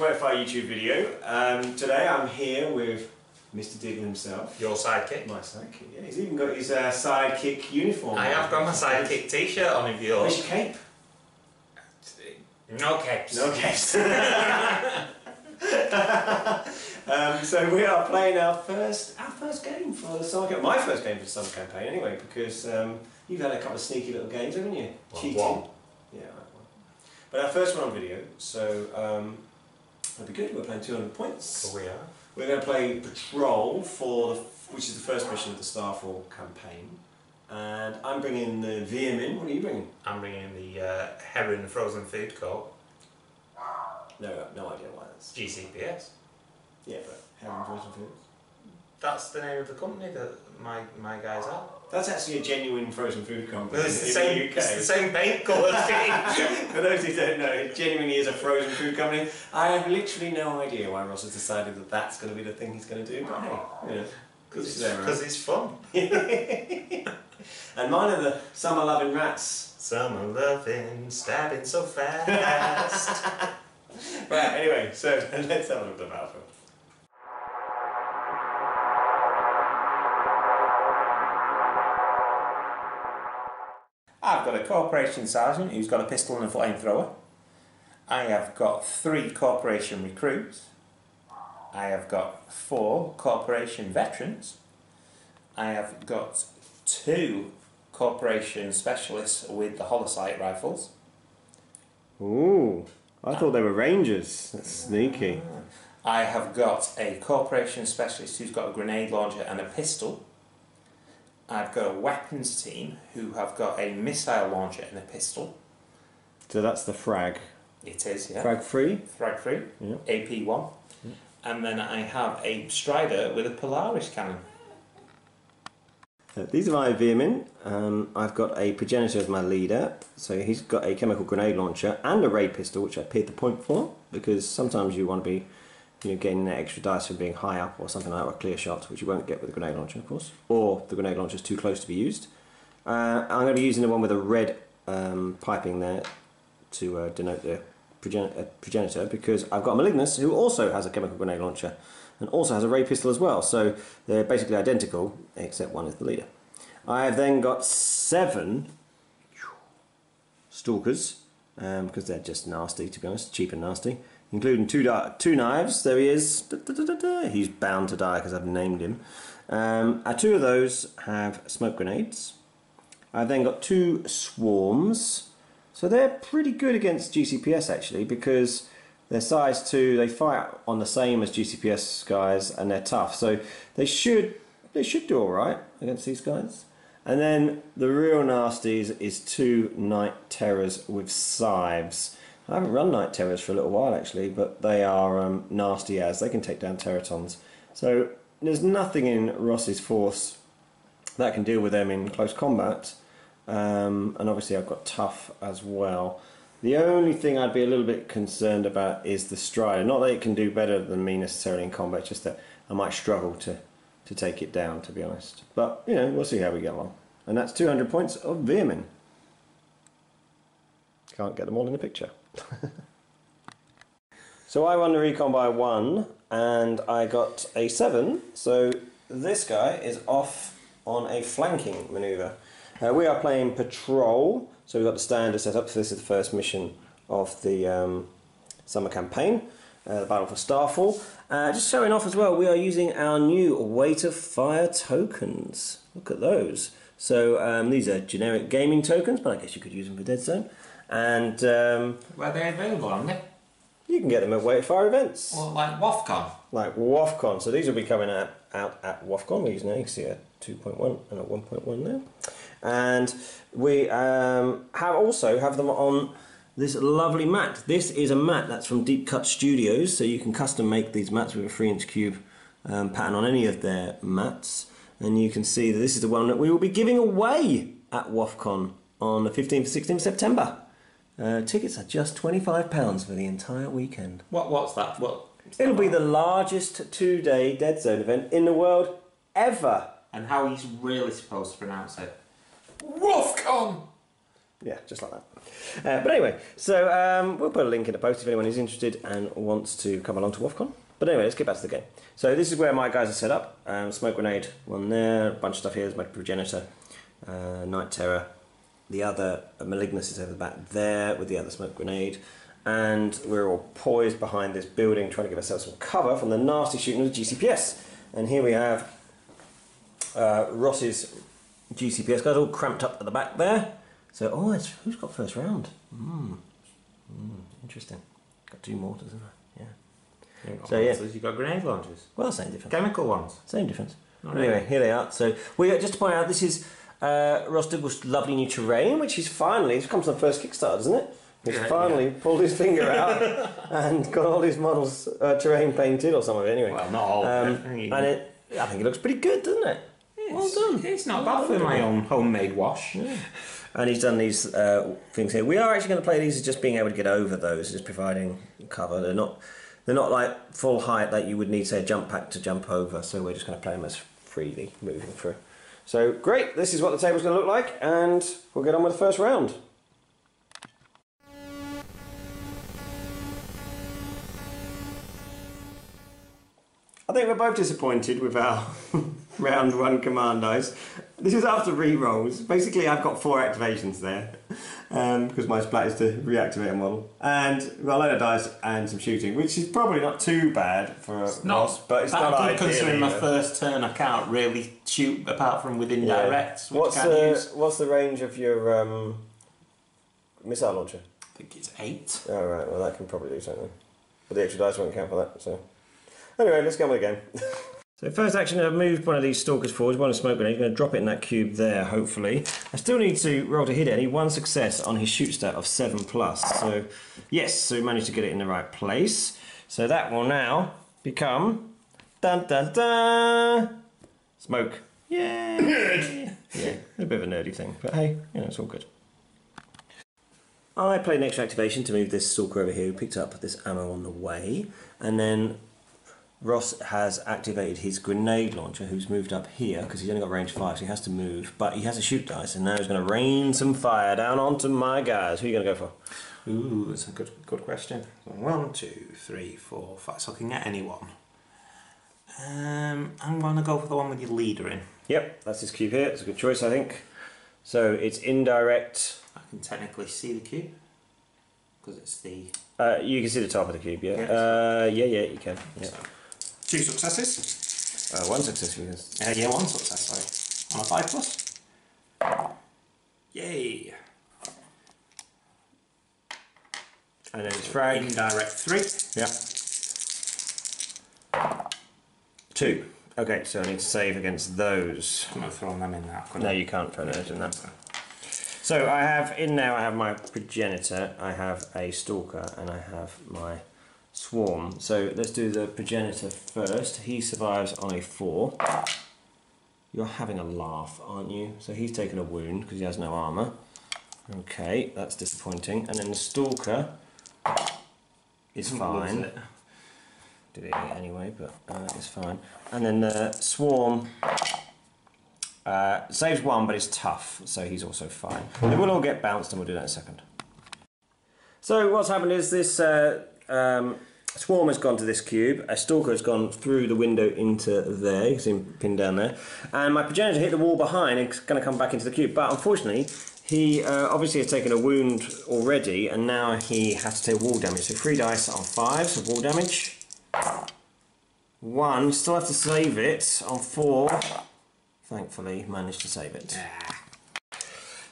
25 YouTube video. Today I'm here with Mr. Diggle himself. Your sidekick? My sidekick, yeah. He's even got his sidekick uniform. I have got my sidekick t-shirt on of yours. Where's your cape? No capes. No capes. So we are playing our first game for the summer campaign. My first game for the summer campaign anyway, because you've had a couple of sneaky little games, haven't you? Well, cheating. one. Yeah, right, one. But our first one on video, so that'll be good. We're playing 200 points. So we are. We're going to play Patrol for which is the first mission of the Starfall campaign. And I'm bringing the Veer-Myn. What are you bringing? I'm bringing the Heron Frozen Food Co. No idea why that's. GCPS. Yeah, but Heron Frozen Foods. That's the name of the company that my guys are. That's actually a genuine frozen food company. It's the same. In the UK. It's the same paint colours. For those who don't know, it genuinely is a frozen food company. I have literally no idea why Ross has decided that that's going to be the thing he's going to do. But hey, you know, because it's fun. And mine are the summer loving rats. Summer loving, stabbing so fast. Right. Anyway, so let's have a look at the battlefield. I've got a corporation sergeant who's got a pistol and a flamethrower. I have got 3 corporation recruits. I have got 4 corporation veterans. I have got 2 corporation specialists with the holosight rifles. Ooh, I thought they were rangers. That's sneaky. I have got a corporation specialist who's got a grenade launcher and a pistol. I've got a weapons team who have got a missile launcher and a pistol. So that's the frag. It is, yeah. Frag free? Frag free, Yeah. AP1. Yeah. And then I have a Strider with a Polaris cannon. These are my Veer-Myn. I've got a progenitor as my leader, so he's got a chemical grenade launcher and a ray pistol, which I paid the point for, because sometimes you want to be, getting that extra dice from being high up or something like that, or clear shots, which you won't get with the grenade launcher, of course, or the grenade launcher is too close to be used. I'm going to be using the one with a red piping there to denote the progenitor, because I've got a Malignus who also has a chemical grenade launcher and also has a ray pistol as well, so they're basically identical except one is the leader. I have then got 7 stalkers, because they're just nasty, to be honest, cheap and nasty, including 2 knives. There he is. He's bound to die because I've named him. 2 of those have smoke grenades. I've then got 2 swarms, so they're pretty good against GCPS actually, because they're size 2, they fight on the same as GCPS guys, and they're tough, so they should do alright against these guys. And then the real nasties is 2 Night Terrors with scythes. I haven't run Night Terrors for a little while actually, but they are nasty as they can take down Teratons. So there's nothing in Ross's force that can deal with them in close combat, and obviously I've got tough as well. The only thing I'd be a little bit concerned about is the Strider. Not that it can do better than me necessarily in combat, just that I might struggle to take it down, to be honest. But, we'll see how we get along. And that's 200 points of Veer-Myn. Can't get them all in the picture. So I won the recon by 1, and I got a 7. So this guy is off on a flanking manoeuvre. We are playing Patrol. So we've got the standard set up, so this is the first mission of the summer campaign, the Battle for Starfall. Just showing off as well, we are using our new Weight of Fire tokens. Look at those. So these are generic gaming tokens, but I guess you could use them for Deadzone. And Where are they available, aren't they? you can get them at Weight of Fire events. Well, like WOFCON. Like WOFCON. So these will be coming out at WOFCON. We're using, you can see a 2.1 and a 1.1 there. And we also have them on this lovely mat. This is a mat that's from Deep Cut Studios, so you can custom make these mats with a 3-inch cube pattern on any of their mats. And you can see that this is the one that we will be giving away at WOFCON on the 15th and 16th of September. Tickets are just £25 for the entire weekend. What's that? It'll be the largest 2-day Deadzone event in the world ever. And how are you really supposed to pronounce it? WOFCON! Yeah, just like that. But anyway, so we'll put a link in the post if anyone is interested and wants to come along to WOFCON. But anyway, let's get back to the game. So this is where my guys are set up. Smoke grenade, one there, a bunch of stuff here. There's my progenitor, Night Terror. The other Malignus is over the back there with the other smoke grenade. And we're all poised behind this building trying to give ourselves some cover from the nasty shooting of the GCPS. And here we have Ross's GCPS guys all cramped up at the back there. So, who's got first round? Interesting. Got 2 mortars, isn't there? Yeah. So yeah, you've got grenade launchers. Well, same difference. Chemical ones. Same difference. Not Anyway, really. here they are. So just to point out, this is Ross Douglas' lovely new terrain, which he's finally. It comes on the first Kickstarter, doesn't it? He's finally pulled his finger out and got all his models terrain painted or some of it anyway. Well, not all of it. I think it looks pretty good, doesn't it? Well done. It's not bad for my own homemade wash. Yeah. And he's done these things here. We are actually going to play these as just being able to get over those, just providing cover. They're not like full height that you would need, say, a jump pack to jump over. So we're just going to play them as freely moving through. So great. This is what the table's going to look like, and we'll get on with the first round. I think we're both disappointed with our round 1 command dice. This is after re-rolls. Basically, I've got 4 activations there because my splat is to reactivate a model. And we've got a load of dice and some shooting, which is probably not too bad for Ross, but it's not ideal. Considering my first turn, I can't really shoot apart from within direct. What's the range of your missile launcher? I think it's 8. Oh, right, well that can probably do something. But the extra dice won't count for that, so... Anyway, let's get on with the game. So first action, I've moved one of these stalkers forward, one of smoke grenade. I'm going to drop it in that cube there, hopefully. I still need to roll to hit it. I need 1 success on his shoot stat of 7+. So, yes, so we managed to get it in the right place. So that will now become... Dun dun dun! Smoke. Yay! Yeah, a bit of a nerdy thing, but hey, it's all good. I played an extra activation to move this stalker over here, who picked up this ammo on the way, and then Ross has activated his grenade launcher, who's moved up here because he's only got range 5, so he has to move. But he has a shoot dice, and now he's going to rain some fire down onto my guys. Who are you going to go for? Ooh, that's a good question. 1, 2, 3, 4, 5. So I can get anyone. I'm going to go for the one with your leader in. Yep, that's his cube here. It's a good choice, I think. So it's indirect. I can technically see the cube because it's the. You can see the top of the cube, yeah. Yeah, you can. Yeah. So, 2 successes. 1 success, you can. Yeah, 1 success, sorry. On a 5+. Yay! And then it's frag. Indirect 3. Yeah. 2. Okay, so I need to save against those. I'm not throwing them in that. No, you can't throw those in that. So I have my progenitor, I have a stalker, and I have my swarm. So let's do the progenitor first. He survives on a 4. You're having a laugh, aren't you? So he's taken a wound because he has no armour. Okay, that's disappointing. And then the stalker is fine. Did it anyway, but it's fine. And then the swarm saves 1, but it's tough, so he's also fine. They will all get bounced, and we'll do that in a second. So what's happened is this swarm has gone to this cube, a stalker has gone through the window into there, you can see him pinned down there, and my progenitor hit the wall behind and is going to come back into the cube, but unfortunately he obviously has taken a wound already, and now he has to take wall damage. So 3 dice on 5, so wall damage. 1, still have to save it on 4. Thankfully, managed to save it.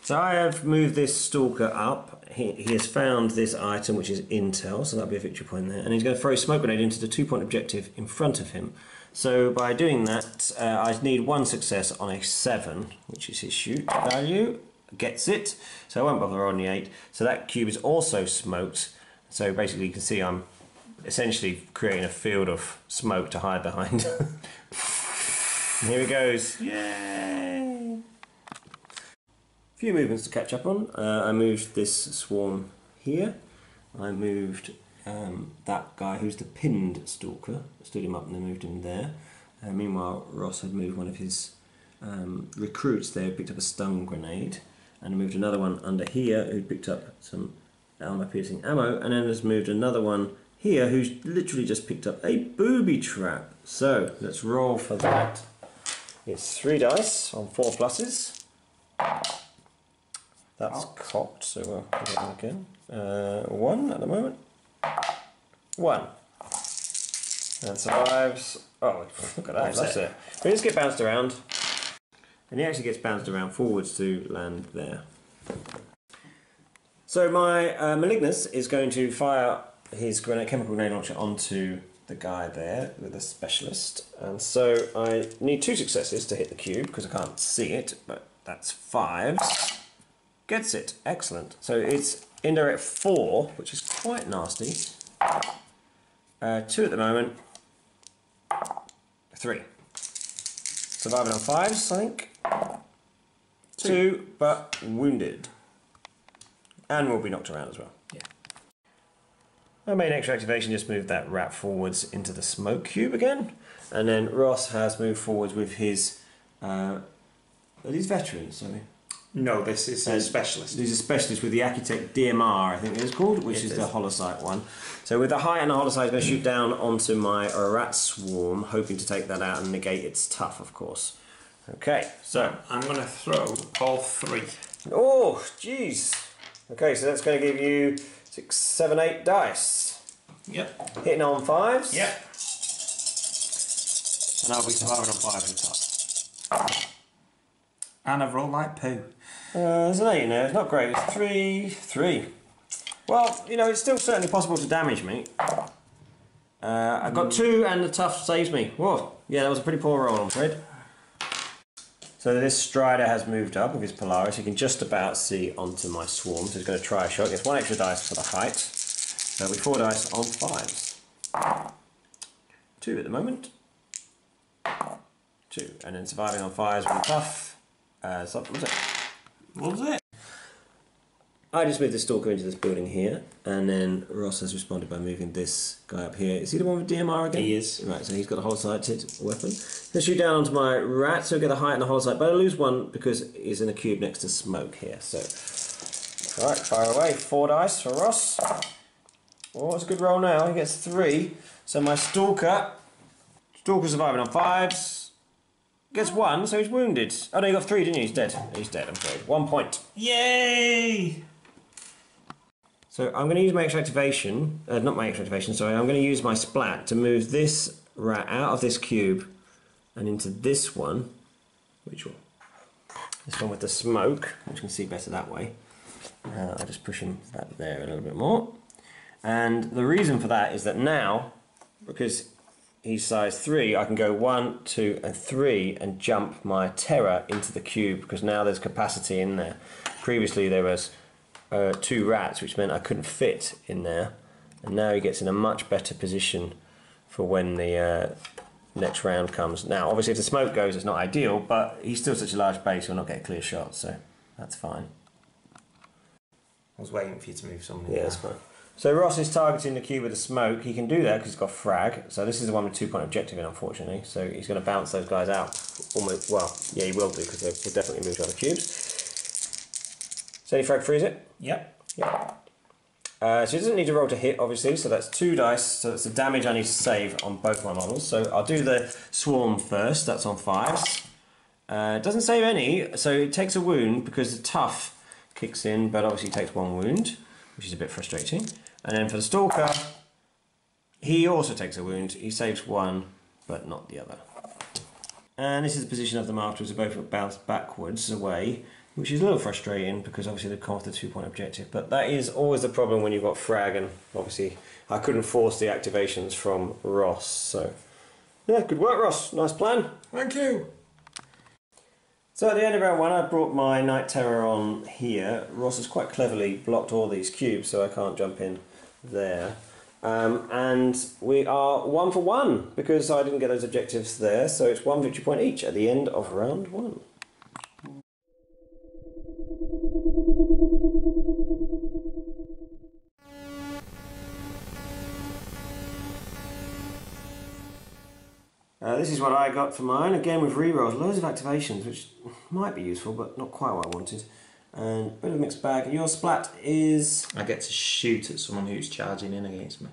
So I have moved this stalker up. He has found this item, which is intel, so that'll be a victory point there. And he's going to throw a smoke grenade into the 2-point objective in front of him. So by doing that, I need 1 success on a 7, which is his shoot value. Gets it. So I won't bother rolling the 8. So that cube is also smoked. So basically, you can see I'm essentially creating a field of smoke to hide behind. Here he goes. Yay! A few movements to catch up on. I moved this swarm here. I moved that guy who's the pinned stalker. Stood him up and then moved him there. Meanwhile, Ross had moved one of his recruits there, picked up a stun grenade. and moved another one under here who picked up some armor-piercing ammo, and then has moved another one here who's literally just picked up a booby trap. So let's roll for that. It's 3 dice on 4 pluses. That's cocked, so we'll put it in again. 1 at the moment. 1. And survives. Oh, look at that, that's it. We just get bounced around. And he actually gets bounced around forwards to land there. So my Malignus is going to fire his chemical grenade launcher onto the guy there with a specialist. And so I need 2 successes to hit the cube because I can't see it, but that's 5s. Gets it. Excellent. So it's indirect 4, which is quite nasty. 2 at the moment. 3. Surviving on 5s, I think. 2, but wounded. And will be knocked around as well. Yeah. I made an extra activation, just moved that rat forwards into the smoke cube again. And then Ross has moved forwards with his... are these veterans, sorry? No, this is a specialist. He's a specialist with the Architect DMR, I think it is called, which is the Holosight one. So with the height and the Holosight, I'm going to shoot down onto my rat swarm, hoping to take that out and negate its tough, of course. Okay, so I'm going to throw all 3. Oh, jeez. Okay, so that's going to give you 6, 7, 8 dice. Yep. Hitting on 5s. Yep. And I'll be surviving on 5s at the top. And I've rolled like poo. There's an 8 in there. It's not great. It's 3, 3. Well, you know, it's still certainly possible to damage me. I've got 2 and the tough saves me. Whoa. Yeah, that was a pretty poor roll, I'm afraid. So this Strider has moved up with his Polaris. He can just about see onto my swarm. So he's going to try a shot. Gets 1 extra dice for the height. So it'll be 4 dice on 5s. 2 at the moment. 2. And then surviving on 5s with a tough. So what was it? What was it? I just moved the Stalker into this building here, and then Ross has responded by moving this guy up here. Is he the one with DMR again? He is. Right, so he's got a holosighted weapon. Let's shoot down onto my rat, so he'll get the height and the holosight, but I lose 1 because he's in a cube next to smoke here. So, alright, fire away. 4 dice for Ross. Oh, it's a good roll now. He gets 3. So my Stalker's surviving on 5s. Gets 1, so he's wounded. Oh no, you got 3, didn't you? He's dead. He's dead, I'm afraid. 1 point. Yay! So I'm going to use my extra activation, not my extra activation, sorry, I'm going to use my splat to move this rat out of this cube and into this one. Which one? This one with the smoke, which you can see better that way. I'll just push him back there a little bit more. And the reason for that is that now, because he's size 3, I can go 1, 2 and 3 and jump my Terror into the cube because now there's capacity in there. Previously there was 2 rats, which meant I couldn't fit in there, and now he gets in a much better position for when the next round comes. Now obviously if the smoke goes it's not ideal, but he's still such a large base he'll not get a clear shot, so that's fine. I was waiting for you to move something. Yeah, that's fine. So Ross is targeting the cube with the smoke. He can do that because he's got frag. So this is the one with 2-point objective in, unfortunately. So he's going to bounce those guys out. Almost. Well, yeah, he will do because they'll definitely move to other cubes. So any frag freeze it? Yep. Yep. So he doesn't need to roll to hit, obviously. So that's 2 dice. So that's the damage I need to save on both my models. So I'll do the swarm first. That's on 5s. It doesn't save any. So it takes a wound because the tough kicks in, but obviously takes 1 wound, which is a bit frustrating. And then for the Stalker, he also takes a wound. He saves 1, but not the other. And this is the position of them afterwards. They both bounce backwards away, which is a little frustrating because obviously they've come off the 2-point objective. But that is always the problem when you've got frag, and obviously I couldn't force the activations from Ross. So yeah, good work, Ross. Nice plan. Thank you. So at the end of round 1, I brought my Night Terror on here. Ross has quite cleverly blocked all these cubes, so I can't jump in there. And we are 1 for 1 because I didn't get those objectives there, so it's 1 victory point each at the end of round 1. This is what I got for mine, again with rerolls, loads of activations, which might be useful, but not quite what I wanted. And a bit of a mixed bag. Your splat is... I get to shoot at someone who's charging in against me.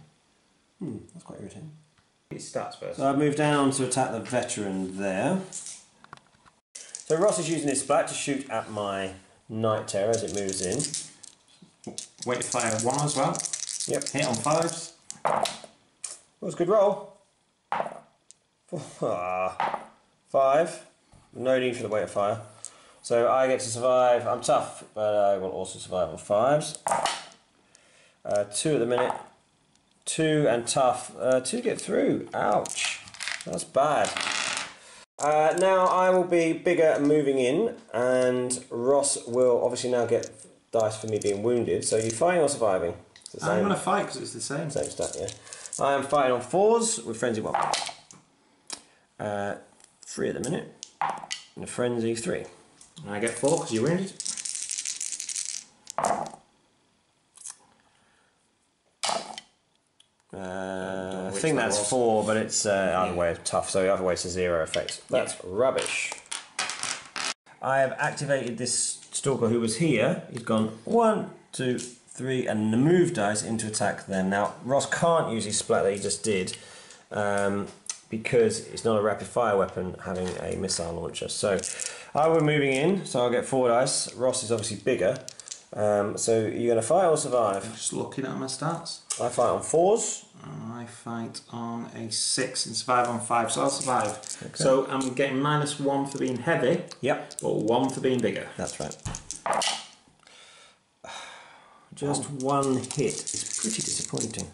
That's quite irritating. It starts first. So I've moved down to attack the veteran there. So Ross is using his splat to shoot at my Night Terror as it moves in. Wait to fire 1 as well. Yep. Hit on 5s. That was a good roll. 5. No need for the weight of fire. So I get to survive. I'm tough, but I will also survive on 5s. 2 at the minute. 2 and tough. 2 get through. Ouch. That's bad. Now I will be bigger and moving in, and Ross will obviously now get dice for me being wounded. So you fighting or surviving? I'm going to fight because it's the same. Same stat, yeah. I am fighting on 4s with Frenzy 1. 3 at the minute. And a Frenzy 3. And I get 4 because you're wounded. I think that's 4, but it's either way tough, so either way it's a 0 effect. That's rubbish. I have activated this Stalker who was here. He's gone 1, 2, 3, and the move dice into attack them. Now, Ross can't use his splat that he just did because it's not a rapid fire weapon having a missile launcher. So I will be moving in, so I'll get 4 dice. Ross is obviously bigger. So you're going to fight or survive? I'm just looking at my stats. I fight on 4s. I fight on a 6 and survive on 5, so I'll survive. Okay. So I'm getting -1 for being heavy. Yep. But 1 for being bigger. That's right. Just 1 hit is pretty disappointing.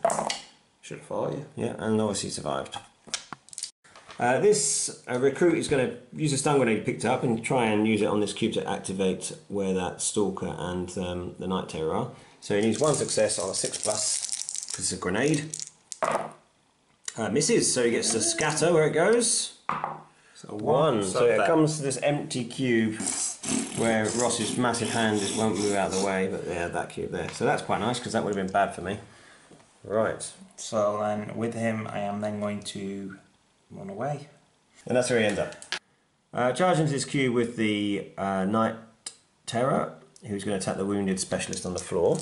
Should have fought you. Yeah, and obviously survived. This recruit is going to use a stun grenade he picked up and try and use it on this cube to activate where that Stalker and the Night Terror are. So he needs 1 success on a 6+, because it's a grenade. Misses, so he gets to scatter where it goes. So 1. So it comes to this empty cube where Ross's massive hand just won't move out of the way, but yeah, that cube there. So that's quite nice because that would have been bad for me. Right. So then with him, I am then going to run away. And that's where he ends up. Charge into this cube with the Night Terror, who's going to attack the wounded specialist on the floor.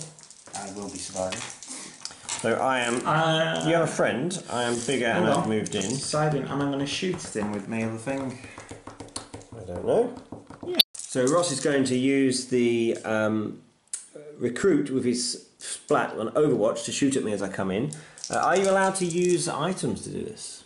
I will be surviving. So I am... you have a friend. I am bigger and I've moved in. Deciding, am I going to shoot it in with my other thing? I don't know. Yeah. So Ross is going to use the recruit with his splat on Overwatch to shoot at me as I come in. Are you allowed to use items to do this?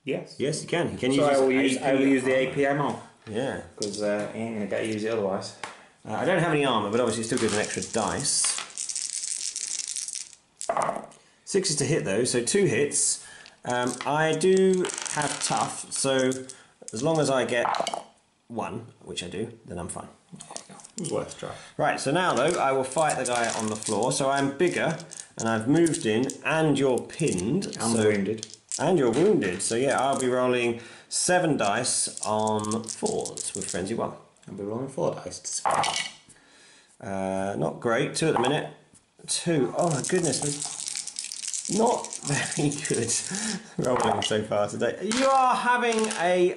Yes. Yes, you can. You can So I will use the AP. APMO. Yeah. Because he ain't going to get to use it otherwise. I don't have any armour, but obviously it still gives an extra dice. 6 is to hit though, so 2 hits. I do have tough, so as long as I get 1, which I do, then I'm fine. It was worth a try. Right, so now though, I will fight the guy on the floor. So I'm bigger, and I've moved in, and you're pinned. I'm wounded. And you're wounded. So yeah, I'll be rolling 7 dice on 4s with Frenzy 1. I'll be rolling 4 dice to survive. Not great. 2 at the minute. 2. Oh my goodness. Not very good rolling so far today. You are having a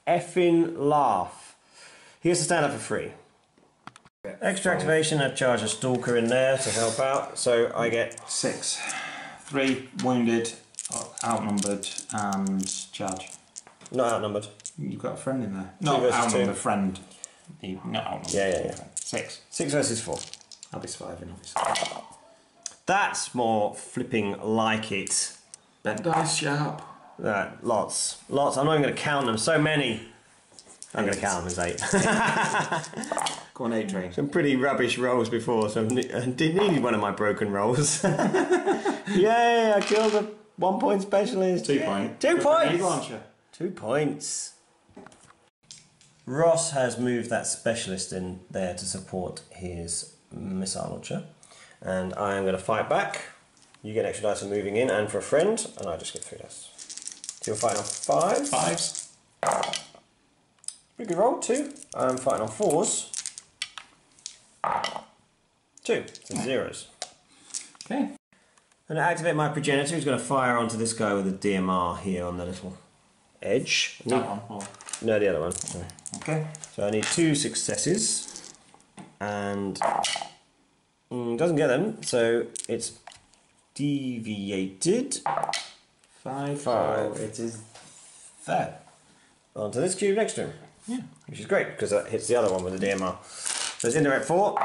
effing laugh. He has to stand up for free. Extra activation, I've charged a Stalker in there to help out, so I get 6. 3 wounded, outnumbered, and charge. not outnumbered. You've got a friend in there. 2 Not versus outnumbered, 2. friend. Not outnumbered. Yeah. 6. 6 versus 4. I'll be surviving, obviously. That's more flipping like it. Bent dice, sharp. Lots. I'm not even going to count them. So many. I'm going to count them as 8. Go on, 8 train. Some pretty rubbish rolls before, so I needed one of my broken rolls. Yay, I killed a 1 point specialist. 2 points. 2 points! Launcher. 2 points. Ross has moved that specialist in there to support his missile launcher. And I am going to fight back. You get extra dice for moving in and for a friend, and I just get 3 dice. So you're fighting on 5s. 5s. Pretty good roll, 2. I'm fighting on 4s. 2. So 0s. Okay. And I activate my progenitor, who's going to fire onto this guy with a DMR here on the little edge. That one? Or... No, the other one. Sorry. Okay. So I need 2 successes, and doesn't get them, so it's deviated. 5. Five. So it is there. Onto this cube next to him. Yeah. Which is great, because that hits the other one with the DMR. So it's indirect 4.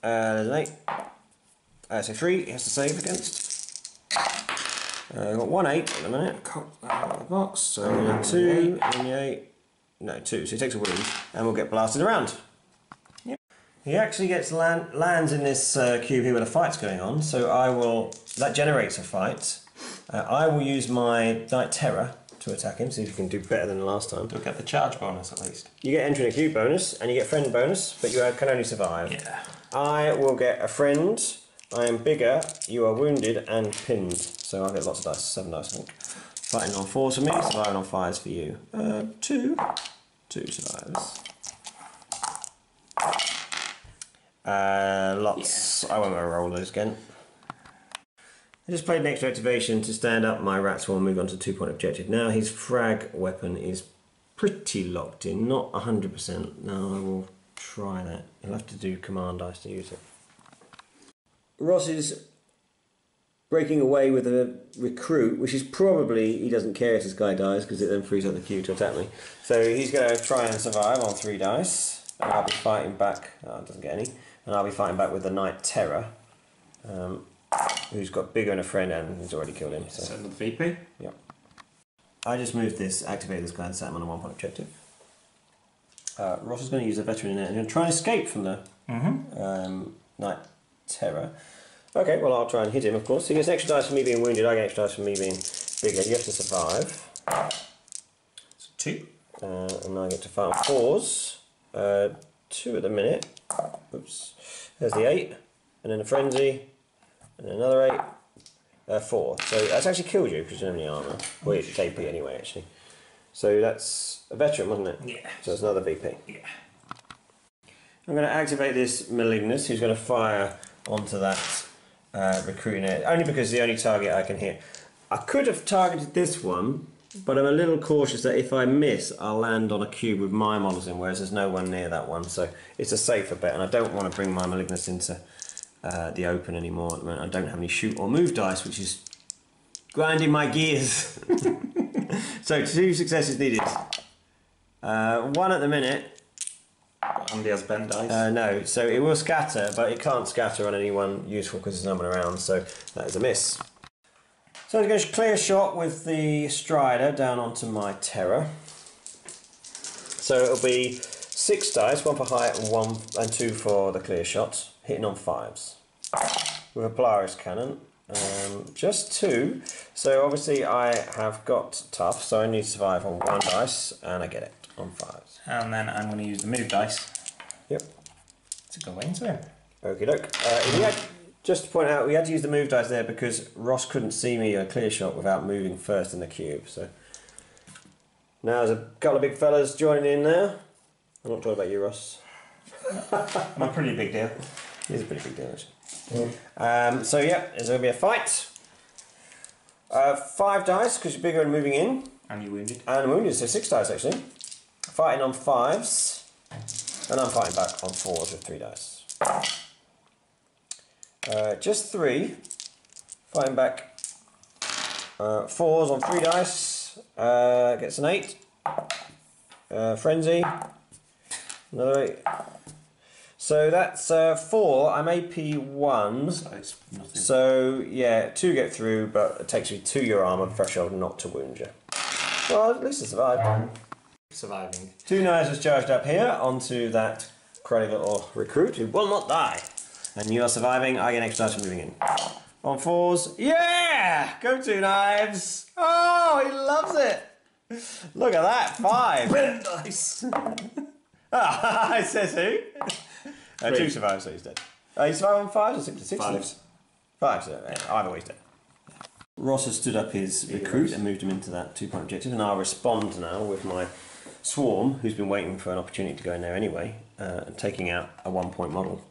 There's an 8. So 3 he has to save against. I've got 1 8 at the minute. Cut that out of the box. So 2, and the 8. No, 2. So he takes a wound, and we'll get blasted around. Yep. He actually gets lands in this cube here where the fight's going on. So I will. That generates a fight. I will use my Knight Terror to attack him, see if you can do better than the last time. You'll get the charge bonus at least. You get entry in a cube bonus, and you get friend bonus, but you can only survive. Yeah. I will get a friend. I am bigger, you are wounded and pinned. So I'll get lots of dice, 7 dice I think. Fighting on 4s for me, surviving on 5s for you. 2 survives. Lots. Yeah. I won't roll those again. I just played an extra activation to stand up my rat swarm and move on to 2-point objective. Now his frag weapon is pretty locked in, not 100%. No, I will try that. You'll have to do command dice to use it. Ross is breaking away with a recruit, which is probably, he doesn't care if this guy dies because it then frees up the queue to attack me. So he's going to try and survive on 3 dice. And I'll be fighting back, it doesn't get any. And I'll be fighting back with the Knight Terror. Who's got bigger and a friend and he's already killed him. So another VP? Yeah. I just moved this, activated this guy and sat him on a 1-point objective. Ross is going to use a veteran in it and he'll try and escape from the Knight Terror. Okay, well I'll try and hit him of course. He gets extra dice for me being wounded, I get extra dice for me being bigger. You have to survive. So 2. And I get to fight on 4s. 2 at the minute. Oops. There's the 8. And then a frenzy. And another 8, 4. So that's actually killed you because you don't have any armour. Well, it's KP anyway, actually. So that's a veteran, wasn't it? Yeah. So it's another VP. Yeah. I'm going to activate this Malignus, who's going to fire onto that recruit in it. Only because the only target I can hit. I could have targeted this one, but I'm a little cautious that if I miss, I'll land on a cube with my models in, whereas there's no one near that one. So it's a safer bet, and I don't want to bring my Malignus into the open anymore at the moment. I don't have any shoot or move dice, which is grinding my gears. So 2 successes needed. 1 at the minute. Andy has bend dice. No, so it will scatter, but it can't scatter on anyone useful because there's no one around, so that is a miss. So I'm going to clear shot with the Strider down onto my Terror. So it'll be 6 dice, 1 for height and 2 for the clear shot, hitting on 5s. With a Polaris cannon, just 2. So obviously I have got tough, so I need to survive on 1 dice, and I get it on 5s. And then I'm going to use the move dice. Yep. To go into him. Okie doke. Just to point out, we had to use the move dice there because Ross couldn't see me a clear shot without moving first in the cube. So now there's a couple of big fellas joining in there. I'm not talking about you, Ross. I'm a pretty big deal. It is a pretty big deal, actually. So yeah, there's going to be a fight. 5 dice because you're bigger and moving in. And you're wounded. And I'm wounded, so 6 dice actually. Fighting on 5s. And I'm fighting back on 4s with 3 dice. Just 3. Fighting back 4s on 3 dice. Gets an 8. Frenzy. Another 8. So that's 4. I'm AP 1. So it's nothing. So yeah, 2 get through, but it takes me to your armour threshold not to wound you. Well, at least I survived. Surviving. 2 knives was charged up here onto that cruddy little recruit who will not die. And you are surviving, I get extra dice for moving in. On 4s, yeah! Go 2 knives! Oh, he loves it! Look at that, 5! Bend dice! Ah, it says who? 2 survives, so he's dead. He survived on 5s or 6? 5s. 5, so either way he's dead. Ross has stood up his recruit and moved him into that 2-point objective, and I'll respond now with my swarm, who's been waiting for an opportunity to go in there anyway, and taking out a 1-point model.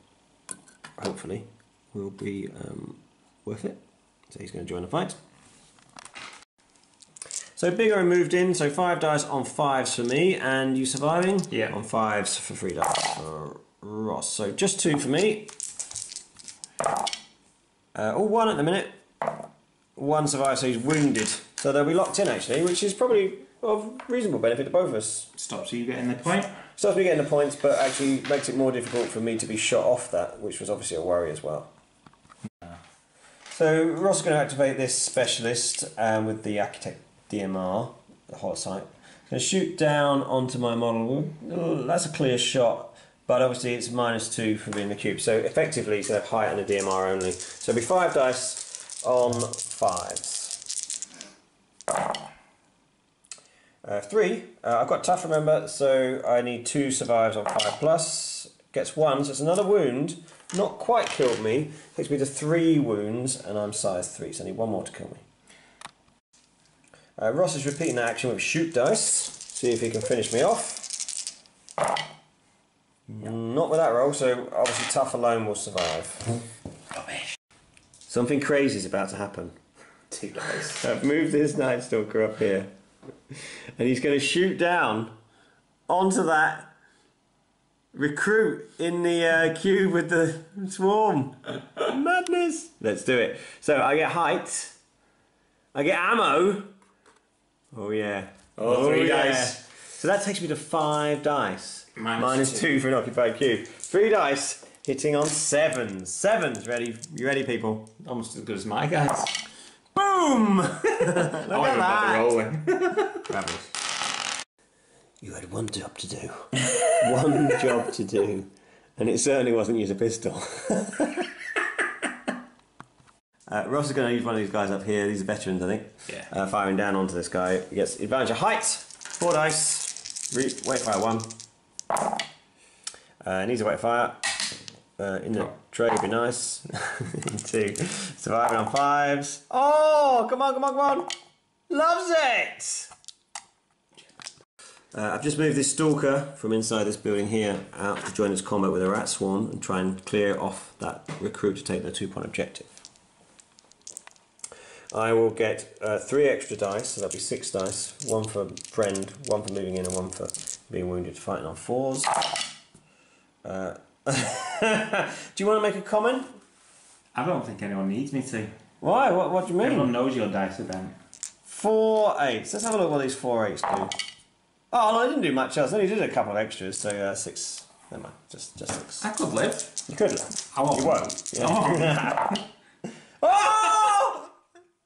Hopefully will be worth it. So he's going to join the fight. So bigger and moved in, so 5 dice on 5s for me, and you surviving? Yeah. On 5s for 3 dice for Ross. So just 2 for me. All 1 at the minute. 1 survives, so he's wounded. So they'll be locked in actually, which is probably of reasonable benefit to both of us. Stops you getting the point. Stops me getting the points, but actually makes it more difficult for me to be shot off that, which was obviously a worry as well. So Ross is going to activate this specialist with the Architect DMR, the hot sight. Going to shoot down onto my model. Oh, that's a clear shot, but obviously it's -2 for being the cube. So effectively it's going to have height and a DMR only. So it'll be 5 dice on 5s. 3. I've got tough, remember, so I need 2 survives on 5+. Gets 1, so it's another wound. Not quite killed me. Takes me to 3 wounds, and I'm size 3, so I need 1 more to kill me. Ross is repeating that action with shoot dice. See if he can finish me off. Not with that roll, so obviously tough alone will survive. Rubbish. Something crazy is about to happen. 2 dice. I've moved this Night Stalker up here, and he's going to shoot down onto that recruit in the cube with the swarm. Madness. Let's do it. So I get height. I get ammo. Oh yeah. Oh, 3 dice. So that takes me to 5 dice. Minus 2 for an occupied cube. 3 dice hitting on 7s. 7s. Ready? You ready, people? Almost as good as my guys. Boom! Look at that. Rolling. Rubbish. You had one job to do. One job to do. And it certainly wasn't use a pistol. Ross is going to use one of these guys up here. These are veterans, I think. Yeah. Firing down onto this guy. He gets advantage of height. 4 dice. Weight fire 1. Needs a weight fire. In the tray would be nice. 2. Surviving on 5s. Oh, come on, come on, come on. Loves it. I've just moved this stalker from inside this building here out to join this combat with a rat swarm and try and clear off that recruit to take the 2-point objective. I will get 3 extra dice, so that'll be 6 dice. 1 for friend, 1 for moving in, and 1 for being wounded, fighting on 4s. Do you want to make a comment? I don't think anyone needs me to. Why? What do you mean? Everyone knows your dice event. 4 8s. Let's have a look what these 4 8s do. Oh no, I didn't do much else. I only did a couple of extras, so 6. Never mind, just 6. I could live. You could live. I won't. You won't. Yeah. Oh!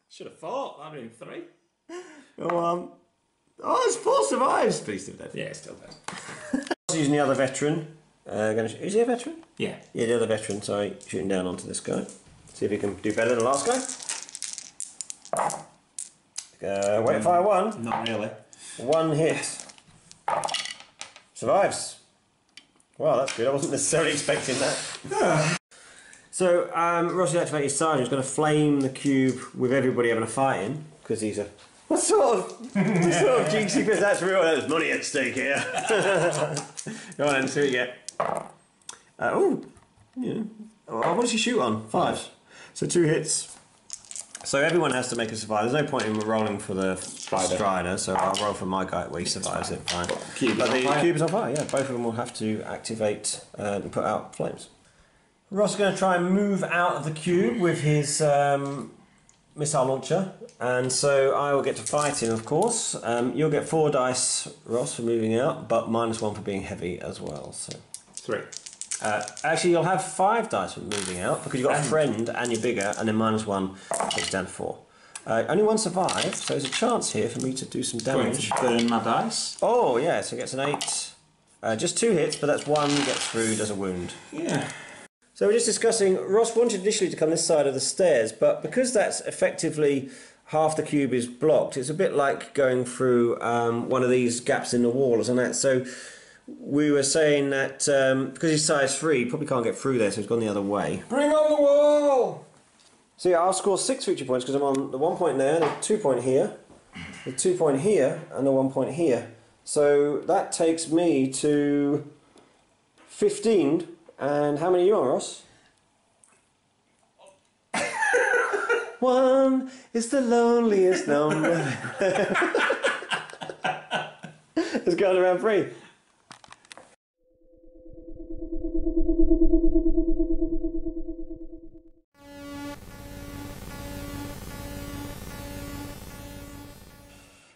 Should have thought. That'd been 3. Oh, it's 4 survives. Please do that. Yeah, it's still there. Using the other veteran. Is he a veteran? Yeah. Yeah, the other veteran. Sorry, shooting down onto this guy. See if he can do better than the last guy. Weight fire 1. Not really. 1 hit. Survives. Well, that's good. I wasn't necessarily expecting that. So, Ross has activated his sergeant. He's going to flame the cube with everybody having a fight in, because he's a... What sort of GCPS? That's real. There's money at stake here. Go on then, see what you get. What does he shoot on? 5s. So 2 hits. So everyone has to make a survive. There's no point in rolling for the Strider, so I'll roll for my guy where he survives it. Fine. But the cube is on fire, yeah. Both of them will have to activate and put out flames. Ross is going to try and move out of the cube with his missile launcher, and so I will get to fight him, of course. You'll get 4 dice, Ross, for moving out, but -1 for being heavy as well. So 3. Actually, you'll have 5 dice for moving out because you've got a friend and you're bigger, and then -1 takes down to 4. Only 1 survived, so there's a chance here for me to do some damage. Going to burn my dice. Oh, yeah, so it gets an 8. Just 2 hits, but that's 1 gets through, does a wound. Yeah. So we're just discussing, Ross wanted initially to come this side of the stairs, but because that's effectively half the cube is blocked, it's a bit like going through one of these gaps in the wall, isn't it? So we were saying that because he's size 3, he probably can't get through there, so he's gone the other way. Bring on the wall! So yeah, I'll score 6 victory points because I'm on the 1 point there, the 2 point here, the 2 point here, and the 1 point here. So that takes me to 15. And how many are you on, Ross? 1 is the loneliest number. Let's go on to round 3.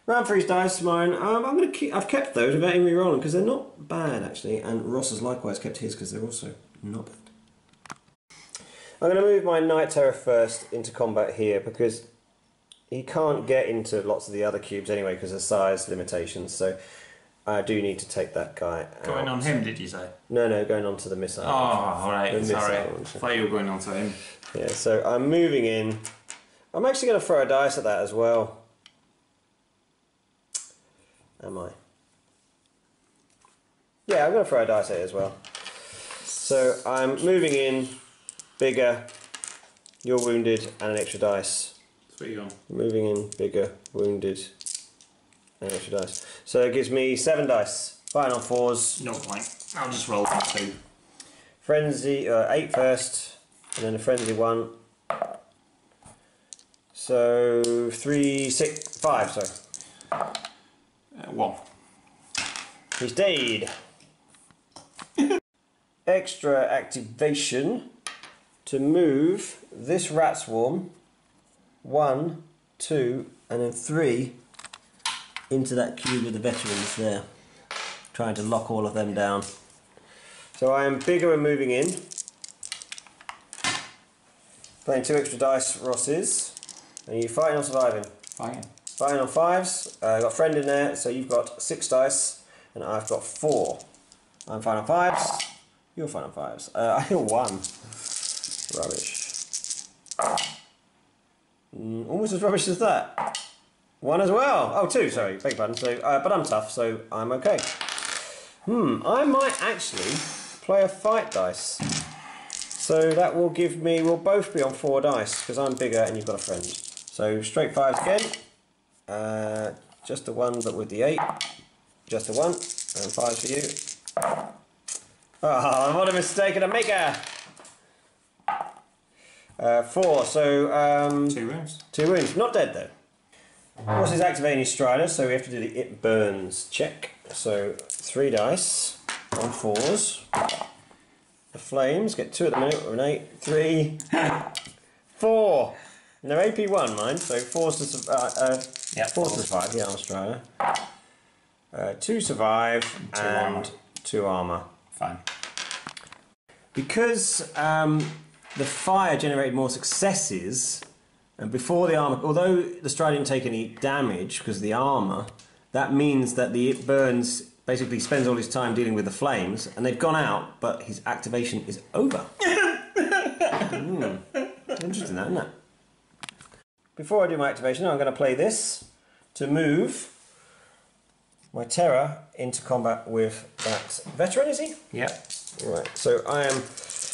Round 3's dice, mine. I've kept those without even re-rolling because they're not bad actually, and Ross has likewise kept his because they're also not bad. I'm going to move my Night Terror first into combat here because he can't get into lots of the other cubes anyway because of size limitations. So I do need to take that guy out. Going on him, did you say? No, going on to the missile. Oh, alright, sorry. I thought you were going on to him. Yeah, so I'm moving in. I'm actually going to throw a dice at that as well. Am I? Yeah, I'm going to throw a dice at it as well. So I'm moving in, bigger, you're wounded, and an extra dice. That's what you're on. Moving in, bigger, wounded, and an extra dice. So it gives me 7 dice. Fighting on 4s. No point. I'll just roll 2. Frenzy, 8 first, and then a frenzy 1. So 3, 6, 5, sorry. 1. He's dead. Extra activation to move this rat swarm 1, 2, and then 3 into that cube with the veterans there. Trying to lock all of them down. So I am bigger and moving in. Playing 2 extra dice, Ross is. And you fighting or surviving? Fine. Fighting on 5s. I've got a friend in there, so you've got 6 dice, and I've got 4. I'm fighting on 5s. You're fighting on 5s. I heal 1. Rubbish. Almost as rubbish as that. 1 as well. Oh, 2, sorry. Beg your pardon. So, but I'm tough, so I'm okay. I might actually play a fight dice. So that will give me, we'll both be on 4 dice, because I'm bigger and you've got a friend. So straight 5s again. Just a 1, but with the 8. Just a 1, and 5s for you. Oh, what a mistake and a maker! 4, so 2 wounds. 2 wounds. Not dead though. Ross is activating his Strider, so we have to do the It Burns check. So 3 dice on 4s. The flames get 2 at the minute, or an 8, 3, 4. And they're AP 1, mind, so 4's to survive. Yeah, 4's to survive, yeah, on Strider. 2 survive and 2 armour. Fine. Because the fire generated more successes, and before the armour, although the Strider didn't take any damage because of the armour, that means that the It Burns basically spends all his time dealing with the flames, and they've gone out, but his activation is over. Interesting that, isn't it? Before I do my activation, I'm going to play this to move my Terror into combat with that veteran, is he? Yep. Right, so I am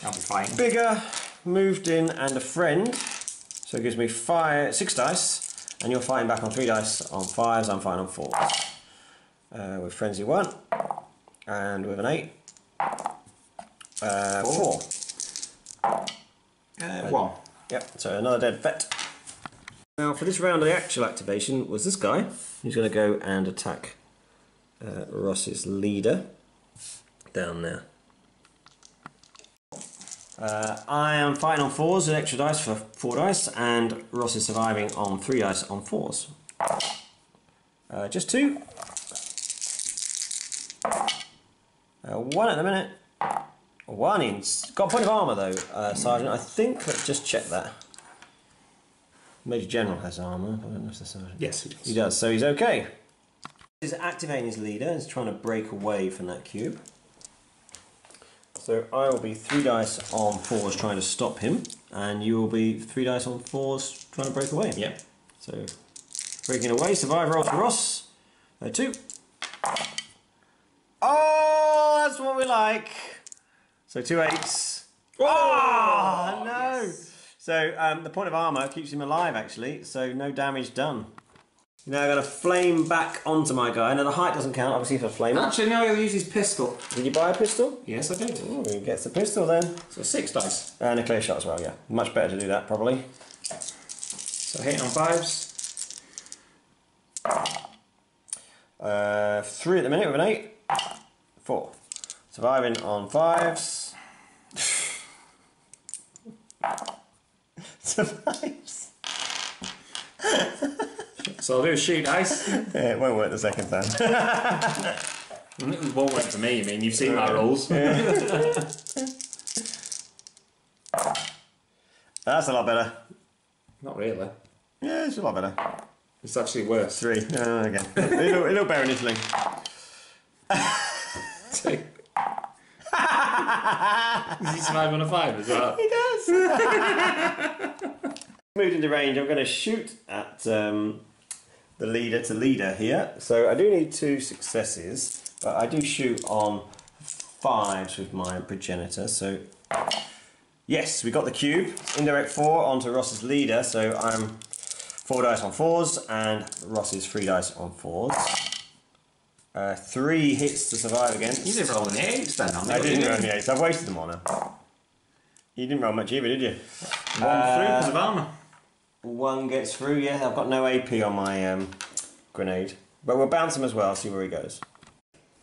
I'll be fine. bigger, moved in, and a friend. So it gives me 6 dice, and you're fighting back on 3 dice on 5s, I'm fighting on 4s. With Frenzy 1, and with an 8. 4. 1. Yep, so another dead vet. Now for this round, the actual activation was this guy, who's going to go and attack Ross's leader down there. I am fighting on 4s, an extra dice for 4 dice, and Ross is surviving on 3 dice on 4s. Just 2. 1 at the minute. 1 in. Got a point of armour though, Sergeant. I think, let's just check that. Major General has armour, but I don't know if the Sergeant. Yes, he does. He does, so he's okay. He's activating his leader, he's trying to break away from that cube. So I will be 3 dice on 4s trying to stop him, and you will be 3 dice on 4s trying to break away. Yep. So, breaking away, survive roll for Ross. 2. Oh, that's what we like. So 2 8s. Oh, no. Yes. So the point of armour keeps him alive actually, so no damage done. Now I'm going to flame back onto my guy. Now the height doesn't count, obviously, for flaming. Actually, no, he'll use his pistol. Did you buy a pistol? Yes, I did. Oh, he gets the pistol then. So 6 dice. And a clear shot as well, yeah. Much better to do that, probably. So hitting on 5s. 3 at the minute with an 8. 4. Surviving on 5s. Survives. So I'll do a shoot dice. Yeah, it won't work the second time. It won't work for me, I mean, you've seen my rolls. That's a lot better. Not really. Yeah, it's a lot better. It's actually worse. 3. Again. It look better in Italy. 2. Does he survive on a 5 as well? He does. Moved into range. I'm going to shoot at the leader to leader here. So I do need 2 successes, but I do shoot on 5s with my progenitor. So yes, we got the cube. Indirect 4 onto Ross's leader. So I'm 4 dice on 4s and Ross's 3 dice on 4s. 3 hits to survive against. You didn't roll any 8s then, I didn't roll any 8s. I've wasted them on her. You didn't roll much either, did you? 1 through because of armour. 1 gets through, yeah. I've got no AP on my grenade. But we'll bounce him as well, see where he goes.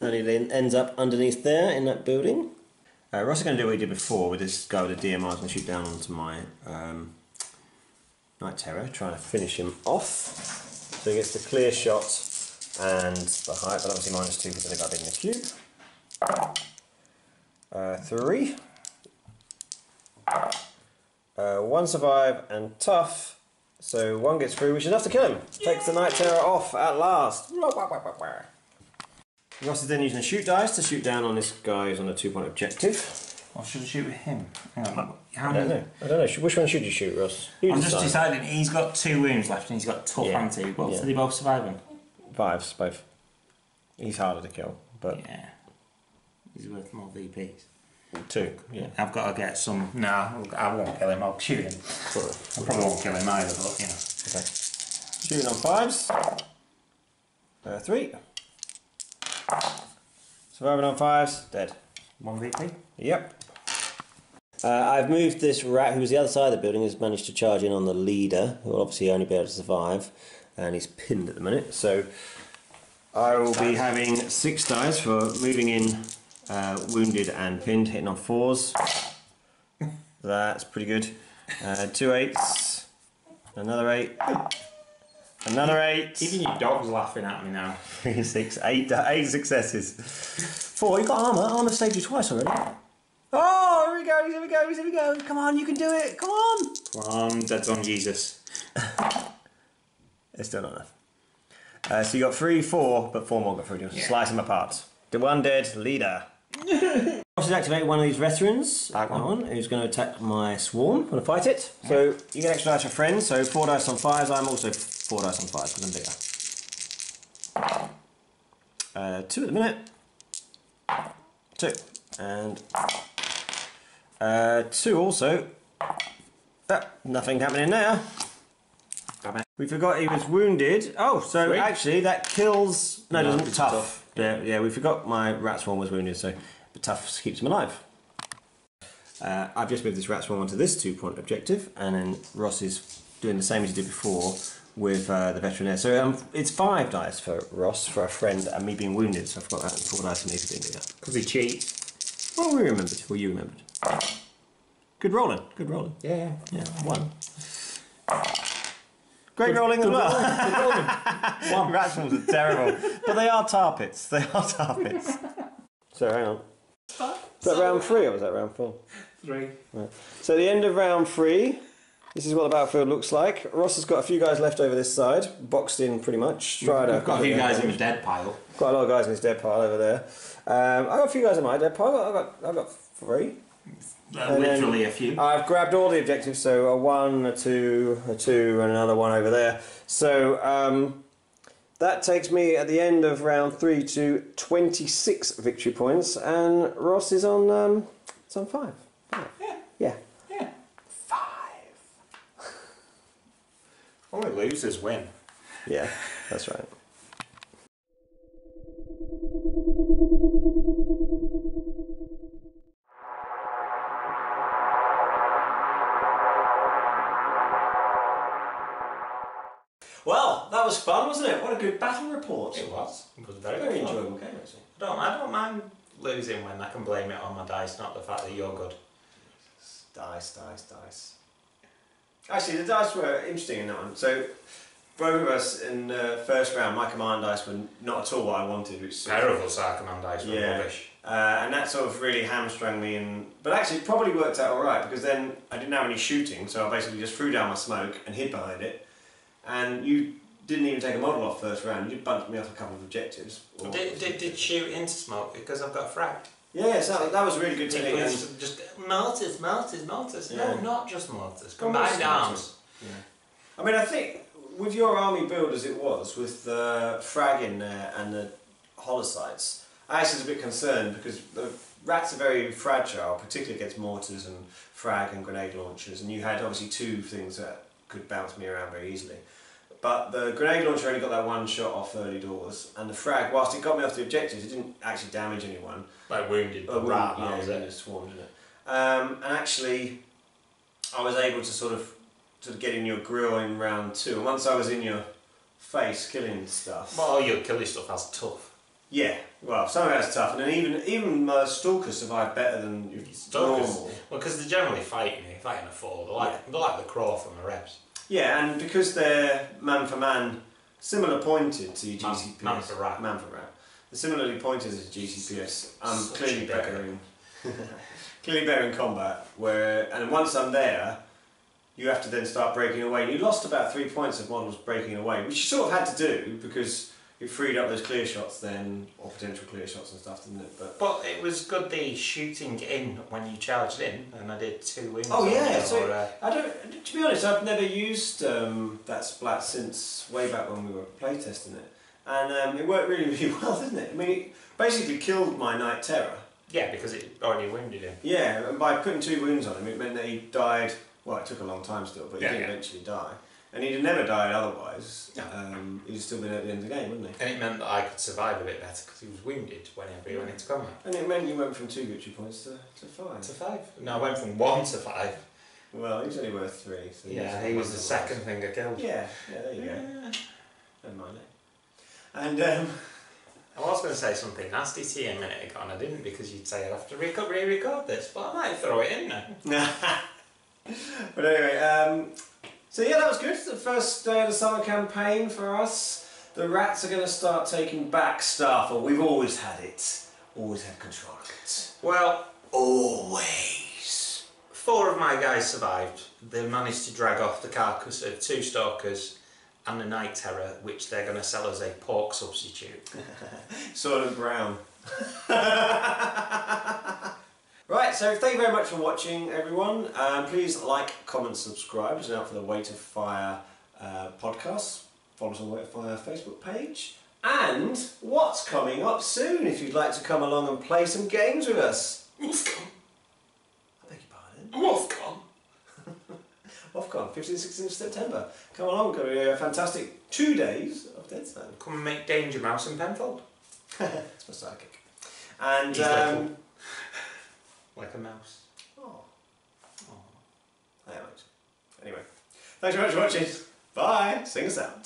And he then ends up underneath there in that building. Ross is going to do what he did before with this guy with the DMR. He's going to shoot down onto my Night Terror, trying to finish him off. So he gets the clear shot and the height, but obviously -2 because I think I've been in the cube. 3. 1 survive and tough. So 1 gets through, which is enough to kill him. Takes the Night Terror off at last. Ross is then using a shoot dice to shoot down on this guy who's on a 2-point objective. Or should I shoot with him? Hang on. I don't know. Which one should you shoot, Ross? I'm just deciding. He's got 2 wounds left and he's got tough anti. What are they both surviving? 5s, both. He's harder to kill, but yeah, he's worth more VPs. 2, yeah. I've got to get some. No, I won't kill him. I'll shoot him. I probably won't kill him either, but you know. Okay. Shooting on 5s. 3. Surviving on 5s. Dead. 1 VP. Yep. I've moved this rat who was the other side of the building, has managed to charge in on the leader, who will obviously only be able to survive, and he's pinned at the minute. So I will be having 6 dice for moving in wounded and pinned, hitting on 4s. That's pretty good. 2 8s. Another 8. Another 8. Even your dog's laughing at me now. 3 6 8 successes. 4. You got armour. Armour saved you twice already. Oh, here we go, here we go, here we go. Come on, you can do it. Come on. Come on, Deadzone Jesus. It's still not enough. So you got 3, 4, but 4 more got through. Slice them apart. The 1 dead leader. I should activate one of these veterans. That one. Who's going to attack my swarm. I'm going to fight it. So you get extra dice for friends. So 4 dice on 5s. I'm also 4 dice on 5s because I'm bigger. 2 at the minute. 2. And 2 also. Nothing happening there. We forgot he was wounded. Oh, so 3. actually that kills. No, it doesn't. It's Tough. Yeah, we forgot my rat swarm was wounded, so the tough keeps him alive. I've just moved this rat swarm onto this 2-point objective, and then Ross is doing the same as he did before with the veteran there. So it's 5 dice for Ross for a friend and me being wounded, so I forgot that, and 4 dice for me for being bigger. Because he cheats. Well, we remembered. Well, you remembered. Good rolling. Good rolling. Yeah. 1. Great rolling as well. Good rolling. 1. Rat swarms are terrible. But they are tar pits. They are tar pits. So, hang on. Was that round 3 or was that round 4? 3. Right. So, at the end of round 3, this is what the battlefield looks like. Ross has got a few guys left over this side, boxed in pretty much. Strider. We've got a few guys in the dead pile. Quite a lot of guys in this dead pile over there. I've got a few guys in my dead pile. I've got 3. Literally a few. I've grabbed all the objectives, so a 1, a 2, and another 1 over there. So that takes me at the end of round 3 to 26 victory points, and Ross is on 5. Yeah. 5. Only losers win. Yeah, that's right. what a good battle report. It was very Very good fun. enjoyable game, actually. I don't mind losing when I can blame it on my dice, not the fact that you're good. Dice. Actually, the dice were interesting in that one. So, both of us in the first round, my command dice were not at all what I wanted. Which Terrible, our command dice were rubbish. And that sort of really hamstrung me. But actually, it probably worked out alright, because then I didn't have any shooting, so I basically just threw down my smoke and hid behind it. And you didn't even take a model off first round, you bumped me off a couple of objectives. Did shoot into smoke because I've got fragged? Yeah, so that was a really good technique. It was just mortars. Yeah. No, not just mortars. Combined arms. Yeah. I mean, I think with your army build as it was, with the frag in there and the holocytes, I actually was a bit concerned because the rats are very fragile, particularly against mortars and frag and grenade launchers, and you had obviously two things that could bounce me around very easily. But the grenade launcher only got that one shot off early doors, and the frag, whilst it got me off the objectives, it didn't actually damage anyone. Like wounded the rat, that was it. It swarmed, didn't it? And actually, I was able to sort of get in your grill in round 2, and once I was in your face killing stuff. Well, your killing stuff has tough. Yeah, well, some of it was tough, and then even my stalkers survived better than your normal. Well, because they're generally fighting a 4. They're like the Crow from the Rebs. Yeah, and because they're man for man, similar pointed to your GCPS. Man for rat. Man for rat. They're similarly pointed as GCPS. I'm clearly better in combat. And once I'm there, you have to then start breaking away. You lost about 3 points of models breaking away, which you sort of had to do because it freed up those clear shots then, or potential clear shots and stuff, didn't it? But it was good the shooting in when you charged in, and I did 2 wins. Oh yeah, I don't. To be honest, I've never used that splat since way back when we were playtesting it, and it worked really, really well, didn't it? I mean, it basically killed my Knight Terror. Yeah, because it already wounded him. Yeah, and by putting 2 wounds on him, it meant that he died. Well, it took a long time still, but he did eventually die. And he'd have never died otherwise. No. He'd have still been at the end of the game, wouldn't he? And it meant that I could survive a bit better because he was wounded whenever he went into combat. And it meant you went from 2 victory points to 5. To 5. No, I went from 1 to 5. Well, he was only worth 3. So he was the second thing I killed. Yeah, there you go. Never mind it. And I was going to say something nasty to you a minute ago, and I didn't because you'd say I'd have to re-record this, but I might throw it in now. But anyway, so yeah, that was good. The first day of the summer campaign for us. The rats are going to start taking back Starfall. We've always had it. Always had control of it. Well, always. 4 of my guys survived. They managed to drag off the carcass of 2 stalkers and the Knight Terror, which they're going to sell as a pork substitute. Sort of brown. Right, so thank you very much for watching, everyone. Please like, comment, subscribe. Listen out for the Weight of Fire podcast. Follow us on the Weight of Fire Facebook page. And what's coming up soon if you'd like to come along and play some games with us? WOFCON. I beg your pardon? WOFCON. WOFCON, 15th, 16th of September. Come along, going to be a fantastic 2 days of Deadzone. Come and make Danger Mouse and Penfold. It's my psychic. And like a mouse. Oh. I am actually. Anyway, thanks very much for watching. Bye. Sing us out.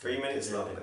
3 minutes long.